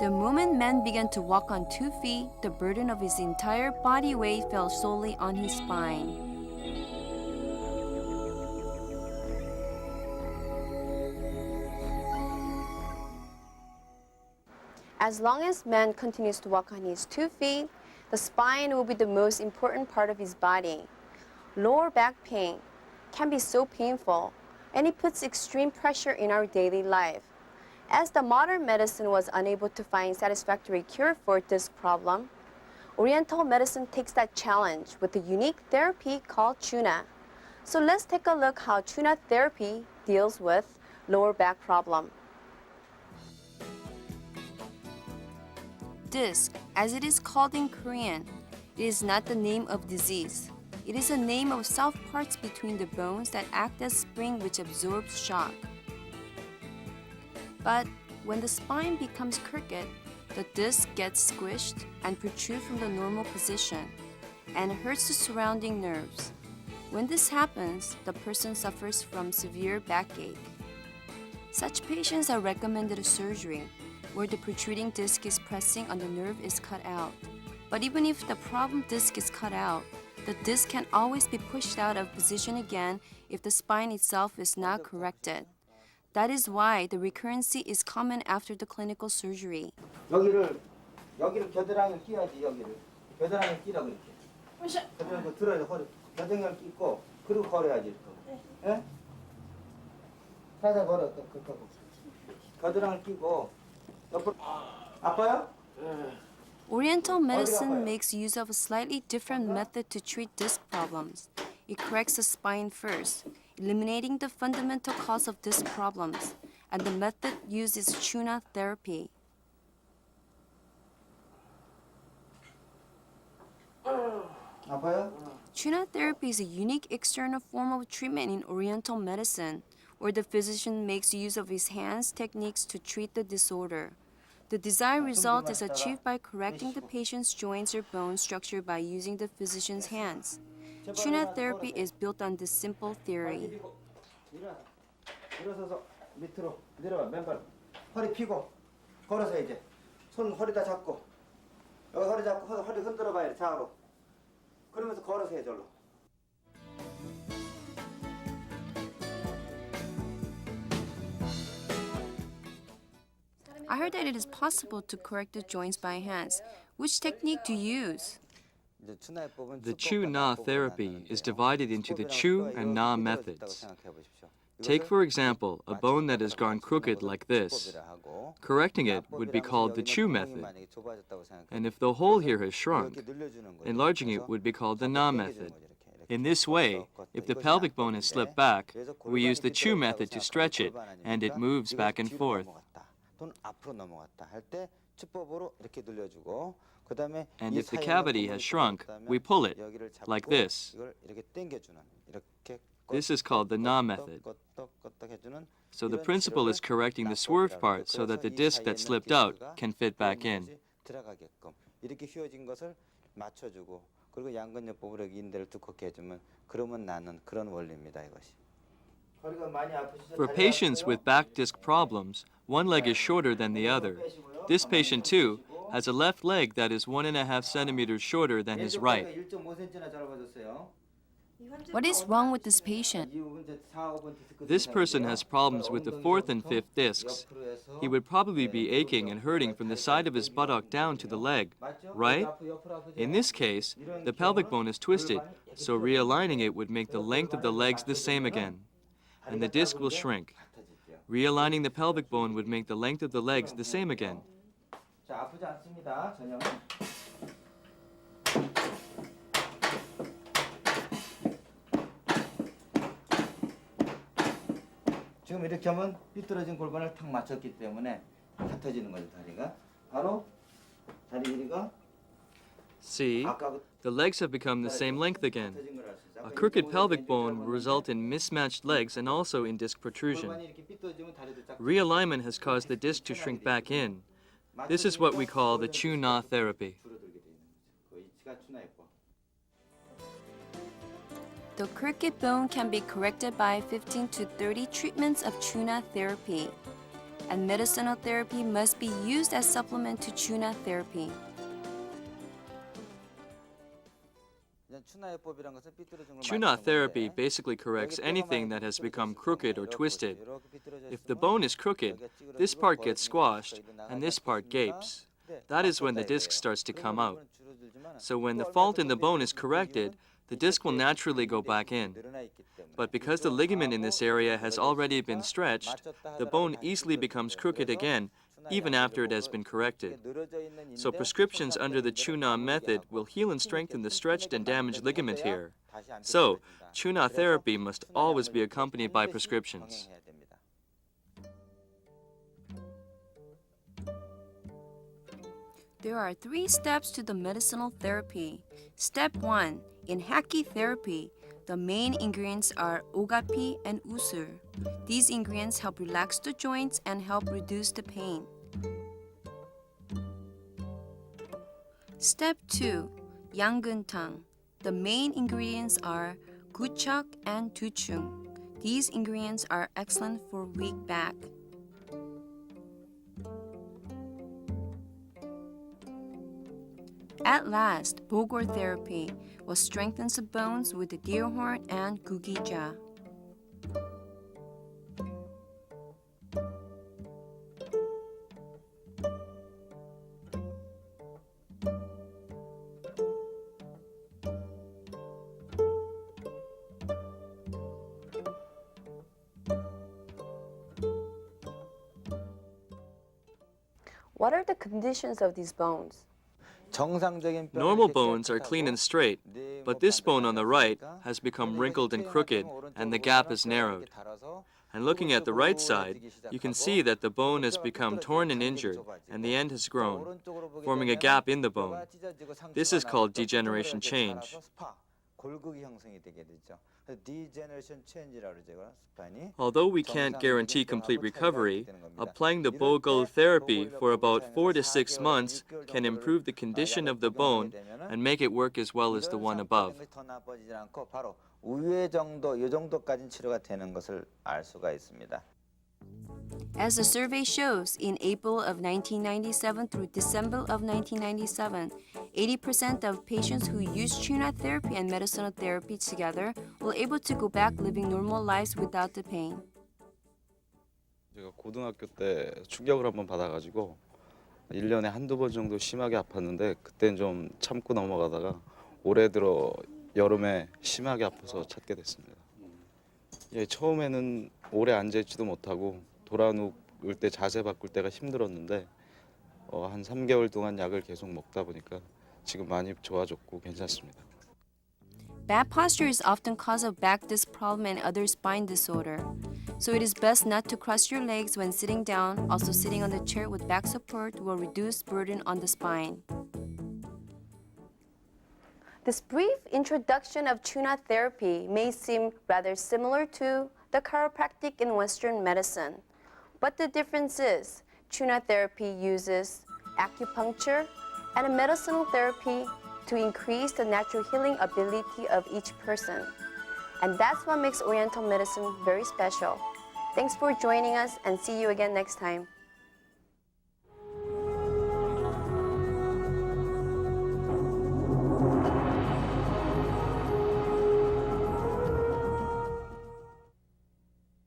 The moment man began to walk on 2 feet, the burden of his entire body weight fell solely on his spine. As long as man continues to walk on his 2 feet, the spine will be the most important part of his body. Lower back pain can be so painful, and it puts extreme pressure in our daily life. As the modern medicine was unable to find satisfactory cure for this problem, Oriental medicine takes that challenge with a unique therapy called Chuna. So let's take a look how Chuna therapy deals with lower back problem. Disc, as it is called in Korean, it is not the name of disease. It is a name of soft parts between the bones that act as spring which absorbs shock. But when the spine becomes crooked, the disc gets squished and protrudes from the normal position and hurts the surrounding nerves. When this happens, the person suffers from severe backache. Such patients are recommended a surgery where the protruding disc is pressing on the nerve is cut out. But even if the problem disc is cut out, the disc can always be pushed out of position again if the spine itself is not corrected. That is why the recurrency is common after the clinical surgery. 여기를 겨드랑이를 끼야지 여기를. 겨드랑이를 끼라 그렇게. 겨드랑이 들어야 허리. 겨드랑이를 끼고 그리고 걸어야지 이렇게. 예? 살살 걸어. 겨드랑이를 끼고 옆으로. 아파요? Oriental medicine makes use of a slightly different method to treat disc problems. It corrects the spine first, eliminating the fundamental cause of disc problems, and the method uses Chuna therapy. 아파요? Chuna therapy is a unique external form of treatment in Oriental medicine, where the physician makes use of his hands techniques to treat the disorder. The desired result is achieved by correcting the patient's joints or bone structure by using the physician's hands. Chuna therapy is built on this simple theory. 일어서서 밑으로 내려와 맨발 허리 펴고 걸어서 이제 손 허리다 잡고 여기 허리 잡고 허리 흔들어 봐야 돼 좌우로 그러면서 걸어서 해 절로. I heard that it is possible to correct the joints by hands. Which technique do you use? The Chu-Na therapy is divided into the Chu and Na methods. Take, for example, a bone that has gone crooked like this. Correcting it would be called the Chu method. And if the hole here has shrunk, enlarging it would be called the Na method. In this way, if the pelvic bone has slipped back, we use the Chu method to stretch it, and it moves back and forth. And if the cavity has shrunk, we pull it, like this. This is called the Na method. So the principle is correcting the swerved part so that the disc that slipped out can fit back in. For patients with back disc problems, one leg is shorter than the other. This patient, too, has a left leg that is 1.5 centimeters shorter than his right. What is wrong with this patient? This person has problems with the 4th and 5th discs. He would probably be aching and hurting from the side of his buttock down to the leg, right? In this case, the pelvic bone is twisted, so realigning it would make the length of the legs the same again, and the disc will shrink. Realigning the pelvic bone would make the length of the legs the same again. 지금 이렇게 하면 삐뚤어진 골반을 탁 맞췄기 때문에 같아지는 거죠, 다리가. 바로 다리 길이가 See, the legs have become the same length again. A crooked pelvic bone will result in mismatched legs and also in disc protrusion. Realignment has caused the disc to shrink back in. This is what we call the Chu-Na therapy. The crooked bone can be corrected by 15 to 30 treatments of Chuna therapy. and medicinal therapy must be used as supplement to Chuna therapy. Chuna therapy basically corrects anything that has become crooked or twisted. If the bone is crooked, this part gets squashed and this part gapes. That is when the disc starts to come out. So when the fault in the bone is corrected, the disc will naturally go back in. But because the ligament in this area has already been stretched, the bone easily becomes crooked again, even after it has been corrected. So prescriptions under the Chuna method will heal and strengthen the stretched and damaged ligament here. So, Chuna therapy must always be accompanied by prescriptions. There are 3 steps to the medicinal therapy. Step 1. In Haki therapy, the main ingredients are ogapi and usul. These ingredients help relax the joints and help reduce the pain. Step 2. Yanguntang. The main ingredients are guchak and tuchung. These ingredients are excellent for weak back. At last, Bogor therapy will strengthen the bones with the deer horn and gugija. What are the conditions of these bones? Normal bones are clean and straight, but this bone on the right has become wrinkled and crooked, and the gap is narrowed. And looking at the right side, you can see that the bone has become torn and injured, and the end has grown, forming a gap in the bone. This is called degeneration change. Although we can't guarantee complete recovery, applying the Bogle therapy for about 4 to 6 months can improve the condition of the bone and make it work as well as the one above. As the survey shows, in April of 1997 through December of 1997, 80% of patients who used Chuna therapy and medicinal therapy together were able to go back living normal lives without the pain. 제가 고등학교 때 충격을 한번 받아가지고 1년에 한두 번 정도 심하게 아팠는데 그땐 좀 참고 넘어가다가 올해 들어 여름에 심하게 아파서 찾게 됐습니다. 예, 처음에는 오래 앉아있지도 못하고 돌아 누울 때 자세 바꿀 때가 힘들었는데 한 3개월 동안 약을 계속 먹다 보니까 지금 많이 좋아졌고 괜찮습니다. Bad posture is often cause of back disc problem and other spine disorder. So it is best not to cross your legs when sitting down. Also sitting on the chair with back support will reduce burden on the spine. This brief introduction of Chuna therapy may seem rather similar to the chiropractic in Western medicine. But the difference is, Chuna therapy uses acupuncture and a medicinal therapy to increase the natural healing ability of each person. And that's what makes Oriental medicine very special. Thanks for joining us and see you again next time.